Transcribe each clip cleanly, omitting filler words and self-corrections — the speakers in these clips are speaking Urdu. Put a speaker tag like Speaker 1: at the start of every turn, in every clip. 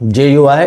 Speaker 1: JUI,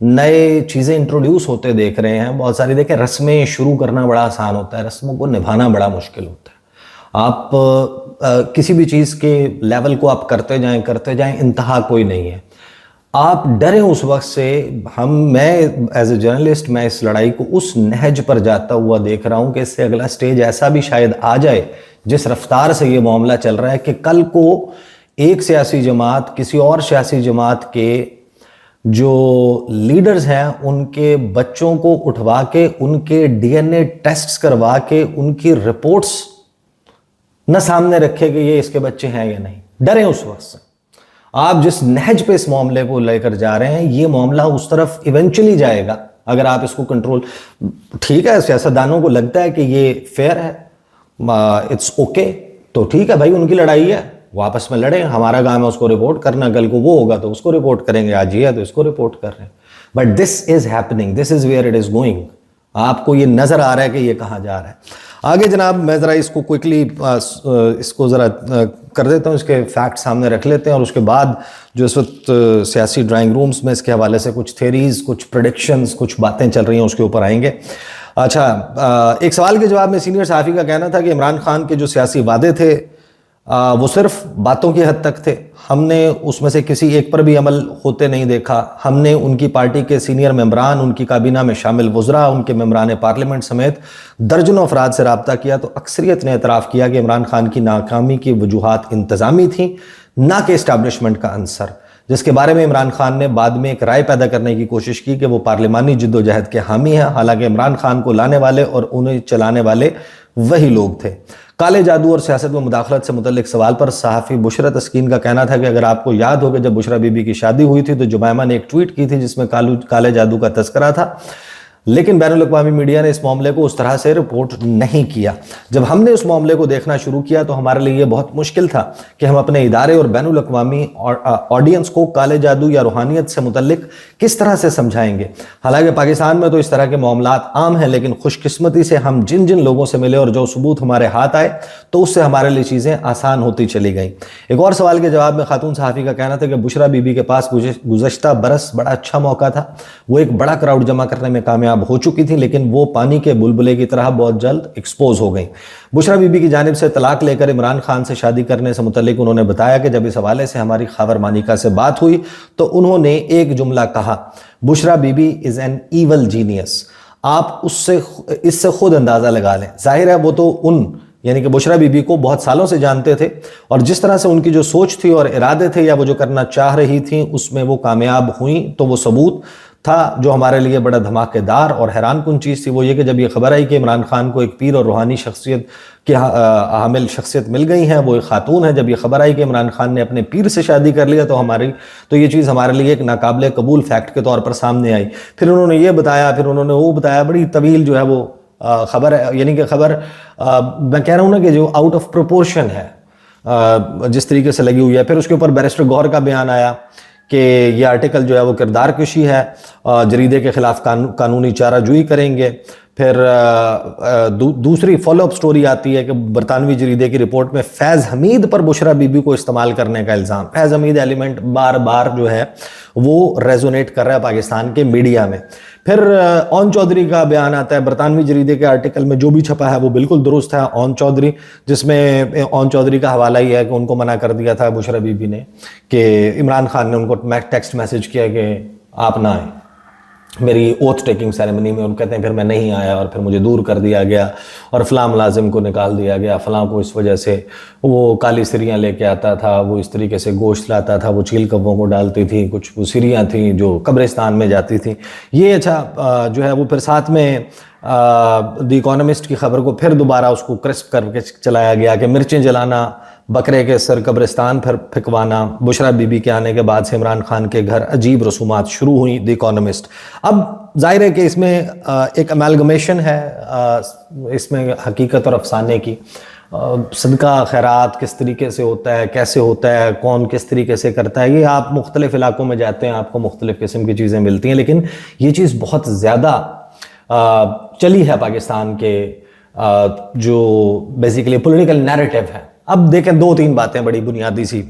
Speaker 1: نئے چیزیں انٹروڈیوس ہوتے دیکھ رہے ہیں. بہت ساری دیکھیں رسمیں شروع کرنا بڑا آسان ہوتا ہے, رسموں کو نبھانا بڑا مشکل ہوتا ہے. آپ کسی بھی چیز کے لیول کو آپ کرتے جائیں, انتہا کوئی نہیں ہے. آپ ڈریں اس وقت سے. میں ایز اے جرنلسٹ میں اس لڑائی کو اس نہج پر جاتا ہوا دیکھ رہا ہوں کہ اس سے اگلا سٹیج ایسا بھی شاید آ جائے جس رفتار سے یہ معاملہ چل رہا ہے کہ کل کو ایک سیاسی جماعت کسی اور سیاسی جماعت کے جو لیڈرز ہیں ان کے بچوں کو اٹھوا کے ان کے ڈی این اے ٹیسٹس کروا کے ان کی رپورٹس نہ سامنے رکھے کہ یہ اس کے بچے ہیں یا نہیں. ڈریں اس وقت سے. آپ جس نہج پہ اس معاملے کو لے کر جا رہے ہیں یہ معاملہ اس طرف ایونچولی جائے گا اگر آپ اس کو کنٹرول. ٹھیک ہے, سیاستدانوں کو لگتا ہے کہ یہ فیئر ہے, اٹس اوکے, تو ٹھیک ہے بھائی, ان کی لڑائی ہے, وہ آپس میں لڑیں. ہمارا کام ہے اس کو رپورٹ کرنا, کل کو وہ ہوگا تو اس کو رپورٹ کریں گے, آج یہ ہے تو اس کو رپورٹ کر رہے ہیں. But this is happening, this is where it is going. آپ کو یہ نظر آ رہا ہے کہ یہ کہاں جا رہا ہے. آگے جناب میں ذرا اس کو کوئکلی اس کو ذرا کر دیتا ہوں, اس کے فیکٹ سامنے رکھ لیتے ہیں, اور اس کے بعد جو اس وقت سیاسی ڈرائنگ رومز میں اس کے حوالے سے کچھ تھیریز, کچھ پریڈکشنز, کچھ باتیں چل رہی ہیں اس کے اوپر آئیں گے. اچھا, ایک سوال کے جواب میں سینئر صحافی کا کہنا تھا کہ عمران خان کے جو سیاسی وعدے تھے وہ صرف باتوں کی حد تک تھے. ہم نے اس میں سے کسی ایک پر بھی عمل ہوتے نہیں دیکھا. ہم نے ان کی پارٹی کے سینئر ممبران, ان کی کابینہ میں شامل وزراء, ان کے ممبران پارلیمنٹ سمیت درجنوں افراد سے رابطہ کیا تو اکثریت نے اعتراف کیا کہ عمران خان کی ناکامی کی وجوہات انتظامی تھیں, نہ کہ اسٹیبلشمنٹ کا عنصر, جس کے بارے میں عمران خان نے بعد میں ایک رائے پیدا کرنے کی کوشش کی کہ وہ پارلیمانی جد و جہد کے حامی ہیں. حالانکہ عمران خان کو لانے والے اور انہیں چلانے والے وہی لوگ تھے. کالے جادو اور سیاست میں مداخلت سے متعلق سوال پر صحافی بشرا تسکین کا کہنا تھا کہ اگر آپ کو یاد ہو کہ جب بشرا بی بی کی شادی ہوئی تھی تو جمائمہ نے ایک ٹویٹ کی تھی جس میں کالے جادو کا تذکرہ تھا, لیکن بین الاقوامی میڈیا نے اس معاملے کو اس طرح سے رپورٹ نہیں کیا. جب ہم نے اس معاملے کو دیکھنا شروع کیا تو ہمارے لیے یہ بہت مشکل تھا کہ ہم اپنے ادارے اور بین الاقوامی آڈینس کو کالے جادو یا روحانیت سے متعلق کس طرح سے سمجھائیں گے. حالانکہ پاکستان میں تو اس طرح کے معاملات عام ہیں, لیکن خوش قسمتی سے ہم جن جن لوگوں سے ملے اور جو ثبوت ہمارے ہاتھ آئے تو اس سے ہمارے لیے چیزیں آسان ہوتی چلی گئیں. ایک اور سوال کے جواب میں خاتون صحافی کا کہنا تھا کہ بشرا بی بی کے پاس گزشتہ برس بڑا اچھا موقع تھا. وہ ایک بڑا کراؤڈ جمع کرنے میں کامیاب ہو چکی تھی, لیکن وہ پانی کے بلبلے کی طرح بہت جلد ایکسپوز ہو گئیں. بشرا بی بی کی جانب سے طلاق لے کر عمران خان سے شادی کرنے سے متعلق انہوں نے بتایا کہ جب اس حوالے سے ہماری خاور مانیکا سے بات ہوئی تو انہوں نے ایک جملہ کہا, Bushra Bibi is an evil genius. آپ اس سے خود اندازہ لگا لیں. ظاہر ہے وہ تو یعنی کہ بشرا بی بی کو بہت سالوں سے جانتے تھے, اور جس طرح سے ان کی جو سوچ تھی اور ارادے تھے یا وہ جو کرنا چاہ رہی تھیں اس میں وہ کامیاب ہوئیں, تو وہ ثبوت تھا جو ہمارے لیے بڑا دھماکے دار اور حیران کن چیز تھی. وہ یہ کہ جب یہ خبر آئی کہ عمران خان کو ایک پیر اور روحانی شخصیت کی حامل شخصیت مل گئی ہیں, وہ ایک خاتون ہے, جب یہ خبر آئی کہ عمران خان نے اپنے پیر سے شادی کر لیا تو یہ چیز ہمارے لیے ایک ناقابل قبول فیکٹ کے طور پر سامنے آئی. پھر انہوں نے یہ بتایا, پھر انہوں نے وہ بتایا, بڑی طویل جو ہے وہ خبر ہے. یعنی کہ خبر میں کہہ رہا ہوں نا کہ جو آؤٹ آف پروپورشن ہے جس طریقے سے لگی ہوئی ہے. پھر اس کے اوپر بیرسٹر گوہر کا بیان آیا کہ یہ آرٹیکل جو ہے وہ کردار کشی ہے, جریدے کے خلاف قانونی چارہ جوئی کریں گے. پھر دوسری فالو اپ سٹوری آتی ہے کہ برطانوی جریدے کی رپورٹ میں فیض حمید پر بشرا بی بی کو استعمال کرنے کا الزام. فیض حمید ایلیمنٹ بار بار جو ہے وہ ریزونیٹ کر رہا ہے پاکستان کے میڈیا میں. پھر اون چودھری کا بیان آتا ہے برطانوی جریدے کے آرٹیکل میں, جو بھی چھپا ہے وہ بالکل درست ہے. اون چودھری, جس میں اون چودھری کا حوالہ یہ ہے کہ ان کو منع کر دیا تھا بشرا بی بی نے, کہ عمران خان نے ان کو ٹیکسٹ میسج کیا کہ آپ نہ آئیں میری اوتھ ٹیکنگ سیریمنی میں. ان کہتے ہیں پھر میں نہیں آیا اور پھر مجھے دور کر دیا گیا اور فلاں ملازم کو نکال دیا گیا, فلاں کو اس وجہ سے وہ کالی سریاں لے کے آتا تھا, وہ اس طریقے سے گوشت لاتا تھا, وہ چیل کبوں کو ڈالتی تھی, کچھ وہ سریاں تھیں جو قبرستان میں جاتی تھیں. یہ اچھا جو ہے وہ پھر ساتھ میں دی اکانومسٹ کی خبر کو پھر دوبارہ اس کو کرسپ کر کے چلایا گیا کہ مرچیں جلانا, بکرے کے سر قبرستان پھر پھکوانا. بشرا بی بی کے آنے کے بعد سے عمران خان کے گھر عجیب رسومات شروع ہوئیں. دی اکانومسٹ. اب ظاہر ہے کہ اس میں ایک امیلگمیشن ہے اس میں حقیقت اور افسانے کی. صدقہ خیرات کس طریقے سے ہوتا ہے, کیسے ہوتا ہے, کون کس طریقے سے کرتا ہے, یہ آپ مختلف علاقوں میں جاتے ہیں آپ کو مختلف قسم کی چیزیں ملتی ہیں, لیکن یہ چیز بہت زیادہ چلی ہے پاکستان کے جو بیسیکلی پولیٹیکل نیریٹو ہے. اب دیکھیں 2-3 باتیں بڑی بنیادی سی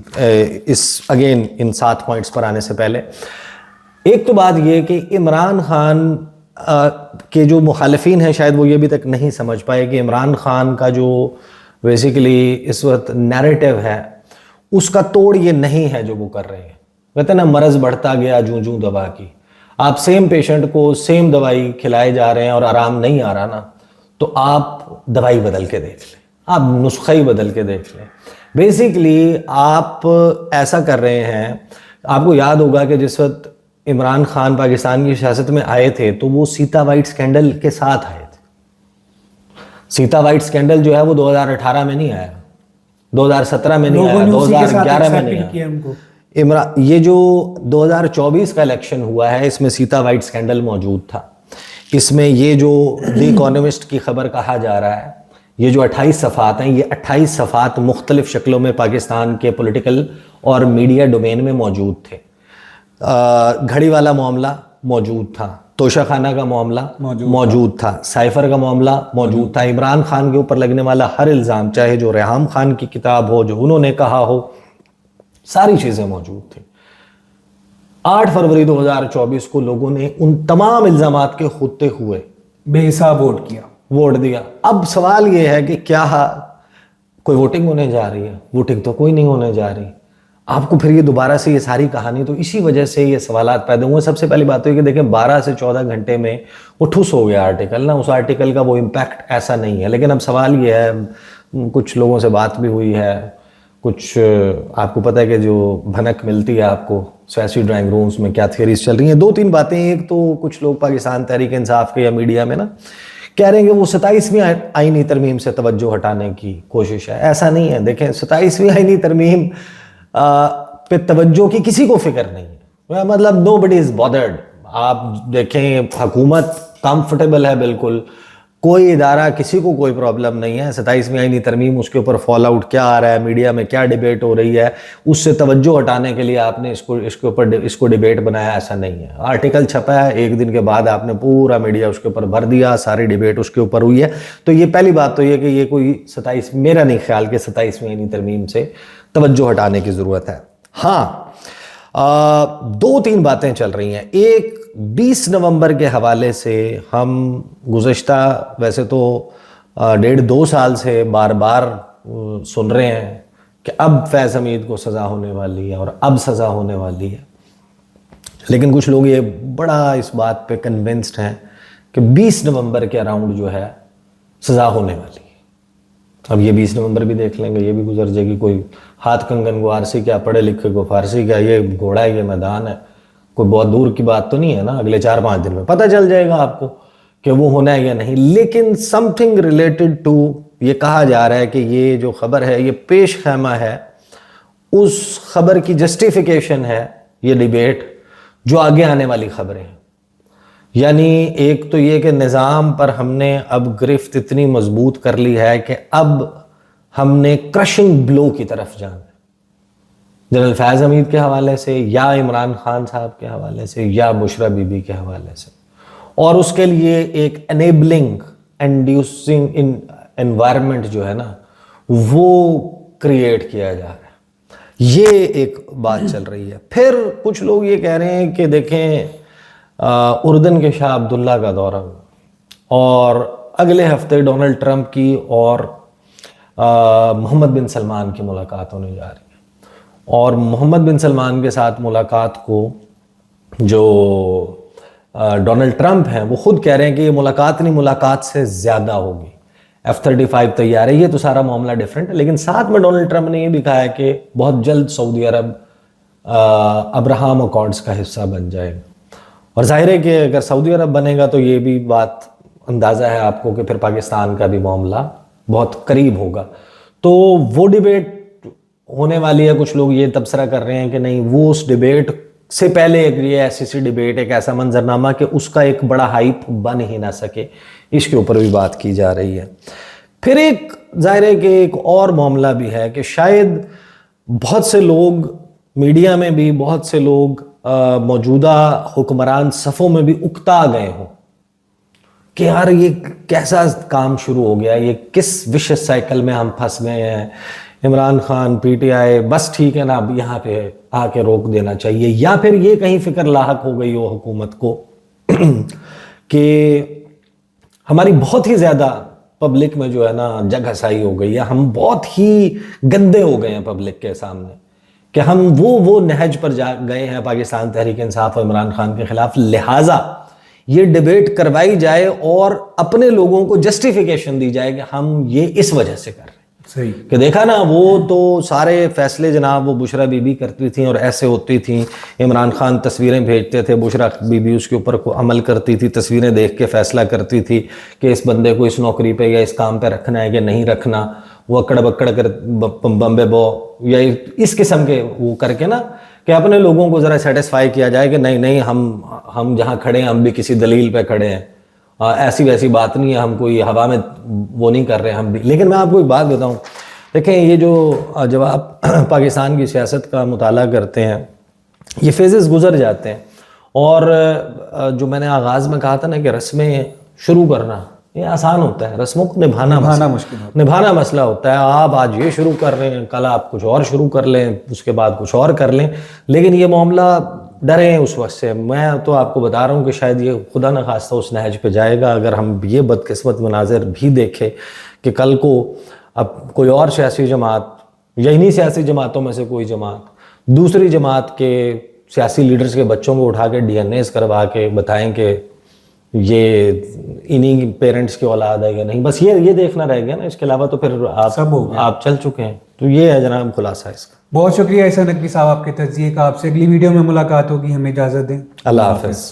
Speaker 1: اس اگین ان 7 پوائنٹس پر آنے سے پہلے. ایک تو بات یہ کہ عمران خان کے جو مخالفین ہیں شاید وہ یہ بھی تک نہیں سمجھ پائے کہ عمران خان کا جو بیسیکلی اس وقت نیریٹو ہے اس کا توڑ یہ نہیں ہے جو وہ کر رہے ہیں. کہتے ہیں نا مرض بڑھتا گیا جوں جوں دوا کی. آپ سیم پیشنٹ کو سیم دوائی کھلائے جا رہے ہیں اور آرام نہیں آ رہا نا, تو آپ دوائی بدل کے دیکھ لیں, آپ نسخہ ہی بدل کے دیکھ لیں. بیسیکلی آپ ایسا کر رہے ہیں, آپ کو یاد ہوگا کہ جس وقت عمران خان پاکستان کی سیاست میں آئے تھے تو وہ سیتا وائٹ سکینڈل کے ساتھ آئے تھے. سیتا وائٹ سکینڈل جو ہے وہ 2018 میں نہیں آیا, 2017 میں نہیں آیا, 2011 میں نہیں آیا. یہ جو 2024 کا الیکشن ہوا ہے اس میں سیتا وائٹ سکینڈل موجود تھا. اس میں یہ جو دی اکانومسٹ کی خبر کہا جا رہا ہے, یہ جو 28 صفحات ہیں, یہ 28 صفحات مختلف شکلوں میں پاکستان کے پولیٹیکل اور میڈیا ڈومین میں موجود تھے. گھڑی والا معاملہ موجود تھا, توشہ خانہ کا معاملہ موجود تھا, سائفر کا معاملہ موجود تھا, عمران خان کے اوپر لگنے والا ہر الزام, چاہے جو ریحام خان کی کتاب ہو, جو انہوں نے کہا ہو, ساری چیزیں موجود تھیں. 8 فروری 2024 کو لوگوں نے ان تمام الزامات کے ہوتے ہوئے
Speaker 2: بے حساب ووٹ
Speaker 1: دیا. اب سوال یہ ہے کہ کیا کوئی ووٹنگ ہونے جا رہی ہے؟ ووٹنگ تو کوئی نہیں ہونے جا رہی. آپ کو پھر یہ دوبارہ سے یہ ساری کہانی, تو اسی وجہ سے یہ سوالات پیدا ہوئے. سب سے پہلی بات تو یہ کہ دیکھیں 12 سے 14 گھنٹے میں وہ ٹھوس ہو گیا آرٹیکل نا, اس آرٹیکل کا وہ امپیکٹ ایسا نہیں ہے. لیکن اب سوال یہ ہے, کچھ لوگوں سے بات بھی ہوئی ہے, کچھ آپ کو پتہ ہے کہ جو بھنک ملتی ہے آپ کو سیاسی ڈرائنگ رومز میں کیا تھیوریز چل رہی ہیں. 2-3 باتیں. ایک تو کچھ لوگ پاکستان تحریک انصاف کے یا میڈیا میں نا کہہ رہے ہیں کہ وہ 27ویں آئینی ترمیم سے توجہ ہٹانے کی کوشش ہے. ایسا نہیں ہے. دیکھیں 27ویں آئینی ترمیم پہ توجہ کی کسی کو فکر نہیں ہے, مطلب نو بڈی از بادرڈ. آپ دیکھیں حکومت کمفرٹیبل ہے بالکل, کوئی ادارہ کسی کو کوئی پرابلم نہیں ہے. 27ویں آئینی ترمیم, اس کے اوپر فال آؤٹ کیا آ رہا ہے, میڈیا میں کیا ڈیبیٹ ہو رہی ہے, اس سے توجہ ہٹانے کے لیے آپ نے اس کو ڈیبیٹ بنایا, ایسا نہیں ہے. آرٹیکل چھپا ہے, 1 دن کے بعد آپ نے پورا میڈیا اس کے اوپر بھر دیا, ساری ڈیبیٹ اس کے اوپر ہوئی ہے. تو یہ پہلی بات تو یہ کہ یہ کوئی 27, میرا نہیں خیال کہ 27ویں آئینی ترمیم سے توجہ ہٹانے کی ضرورت ہے. ہاں 2-3 باتیں چل رہی ہیں. ایک 20 نومبر کے حوالے سے ہم گزشتہ ویسے تو 1.5-2 سال سے بار بار سن رہے ہیں کہ اب فیض حمید کو سزا ہونے والی ہے اور اب سزا ہونے والی ہے. لیکن کچھ لوگ یہ بڑا اس بات پہ کنونسڈ ہیں کہ 20 نومبر کے اراؤنڈ جو ہے سزا ہونے والی ہے. اب یہ 20 نومبر بھی دیکھ لیں گے, یہ بھی گزر جائے گی. کوئی ہاتھ کنگن کو آرسی کیا, پڑھے لکھے کو فارسی کیا, یہ گھوڑا ہے, یہ میدان ہے, کوئی بہت دور کی بات تو نہیں ہے نا. اگلے 4-5 دن میں پتہ چل جائے گا آپ کو کہ وہ ہونا ہے یا نہیں. لیکن سم تھنگ ریلیٹڈ ٹو, یہ کہا جا رہا ہے کہ یہ جو خبر ہے یہ پیش خیمہ ہے, اس خبر کی جسٹیفیکیشن ہے یہ ڈیبیٹ جو آگے آنے والی خبریں ہیں. یعنی ایک تو یہ کہ نظام پر ہم نے اب گرفت اتنی مضبوط کر لی ہے کہ اب ہم نے کرشنگ بلو کی طرف جانا ہے, جنرل فیض حمید کے حوالے سے یا عمران خان صاحب کے حوالے سے یا بشرا بی بی کے حوالے سے. اور اس کے لیے ایک انیبلنگ انڈیوسنگ انوائرمنٹ جو ہے نا وہ کریٹ کیا جا رہا ہے. یہ ایک بات چل رہی ہے. پھر کچھ لوگ یہ کہہ رہے ہیں کہ دیکھیں اردن کے شاہ عبداللہ کا دورہ ہوا اور اگلے ہفتے ڈونلڈ ٹرمپ کی اور محمد بن سلمان کی ملاقات ہونے جا رہی ہے. اور محمد بن سلمان کے ساتھ ملاقات کو جو ڈونلڈ ٹرمپ ہیں وہ خود کہہ رہے ہیں کہ یہ ملاقات نہیں, ملاقات سے زیادہ ہوگی. F-35 تیار ہے. یہ تو سارا معاملہ ڈیفرنٹ ہے. لیکن ساتھ میں ڈونلڈ ٹرمپ نے یہ بھی کہا ہے کہ بہت جلد سعودی عرب ابراہم اکارڈز کا حصہ بن جائے گا. اور ظاہر ہے کہ اگر سعودی عرب بنے گا تو یہ بھی بات اندازہ ہے آپ کو کہ پھر پاکستان کا بھی معاملہ بہت قریب ہوگا. تو وہ ڈیبیٹ ہونے والی ہے. کچھ لوگ یہ تبصرہ کر رہے ہیں کہ نہیں, وہ اس ڈیبیٹ سے پہلے ایک یہ ایسی ڈیبیٹ, ایک ایسا منظرنامہ کہ اس کا ایک بڑا ہائپ بن ہی نہ سکے, اس کے اوپر بھی بات کی جا رہی ہے. پھر ایک ظاہر ہے کہ ایک اور معاملہ بھی ہے کہ شاید بہت سے لوگ میڈیا میں بھی, بہت سے لوگ موجودہ حکمران صفوں میں بھی اکتا گئے ہوں کہ یار یہ کیسا کام شروع ہو گیا, یہ کس وشس سائیکل میں ہم پھنس گئے ہیں. Imran Khan, P T I, بس ٹھیک ہے نا, اب یہاں پہ آ کے روک دینا چاہیے، یا پھر یہ کہیں فکر لاحق ہو گئی ہو حکومت کو کہ ہماری بہت ہی زیادہ پبلک میں جو ہے نا جگہ سائی ہو گئی ہے، ہم بہت ہی گندے ہو گئے ہیں پبلک کے سامنے، کہ ہم وہ نہج پر جا گئے ہیں پاکستان تحریک انصاف اور عمران خان کے خلاف، لہٰذا یہ ڈیبیٹ کروائی جائے اور اپنے لوگوں کو جسٹیفیکیشن دی جائے کہ ہم یہ اس وجہ سے کر رہے ہیں۔
Speaker 2: صحیح
Speaker 1: کہ دیکھا نا وہ تو سارے فیصلے جناب وہ بشرا بی بی کرتی تھیں اور ایسے ہوتی تھیں، عمران خان تصویریں بھیجتے تھے، بشرا بی بی اس کے اوپر عمل کرتی تھی، تصویریں دیکھ کے فیصلہ کرتی تھی کہ اس بندے کو اس نوکری پہ یا اس کام پہ رکھنا ہے یا نہیں رکھنا، وہ اکڑ بکڑ کر بمبے بو یا اس قسم کے وہ کر کے نا کہ اپنے لوگوں کو ذرا سیٹسفائی کیا جائے کہ نہیں ہم جہاں کھڑے ہیں ہم بھی کسی دلیل پہ کھڑے ہیں، ایسی ویسی بات نہیں ہے، ہم کوئی ہوا میں وہ نہیں کر رہے ہم بھی۔ لیکن میں آپ کو ایک بات بتاؤں، دیکھیں یہ جو جب آپ پاکستان کی سیاست کا مطالعہ کرتے ہیں یہ فیزز گزر جاتے ہیں، اور جو میں نے آغاز میں کہا تھا نا کہ رسمیں شروع کرنا یہ آسان ہوتا ہے، رسموں کو نبھانا مسئلہ ہوتا ہے۔ آپ آج یہ شروع کر رہے ہیں، کل آپ کچھ اور شروع کر لیں، اس کے بعد کچھ اور کر لیں، لیکن یہ معاملہ ڈریں اس وقت سے۔ میں تو آپ کو بتا رہا ہوں کہ شاید یہ خدا نہ خواستہ اس نہج پہ جائے گا اگر ہم یہ بدقسمت مناظر بھی دیکھیں کہ کل کو اب کوئی اور سیاسی جماعت یا انہی سیاسی جماعتوں میں سے کوئی جماعت دوسری جماعت کے سیاسی لیڈرز کے بچوں کو اٹھا کے ڈی این ایز کروا کے بتائیں کہ یہ انہی پیرنٹس کی اولاد ہے یا نہیں، بس یہ دیکھنا رہ گیا نا، اس کے علاوہ تو پھر آپ چل چکے ہیں۔ تو یہ ہے جناب خلاصہ اس کا۔
Speaker 2: بہت شکریہ احسان نقوی صاحب آپ کے تجزیے کا۔ آپ سے اگلی ویڈیو میں ملاقات ہوگی، ہمیں اجازت دیں،
Speaker 1: اللہ حافظ۔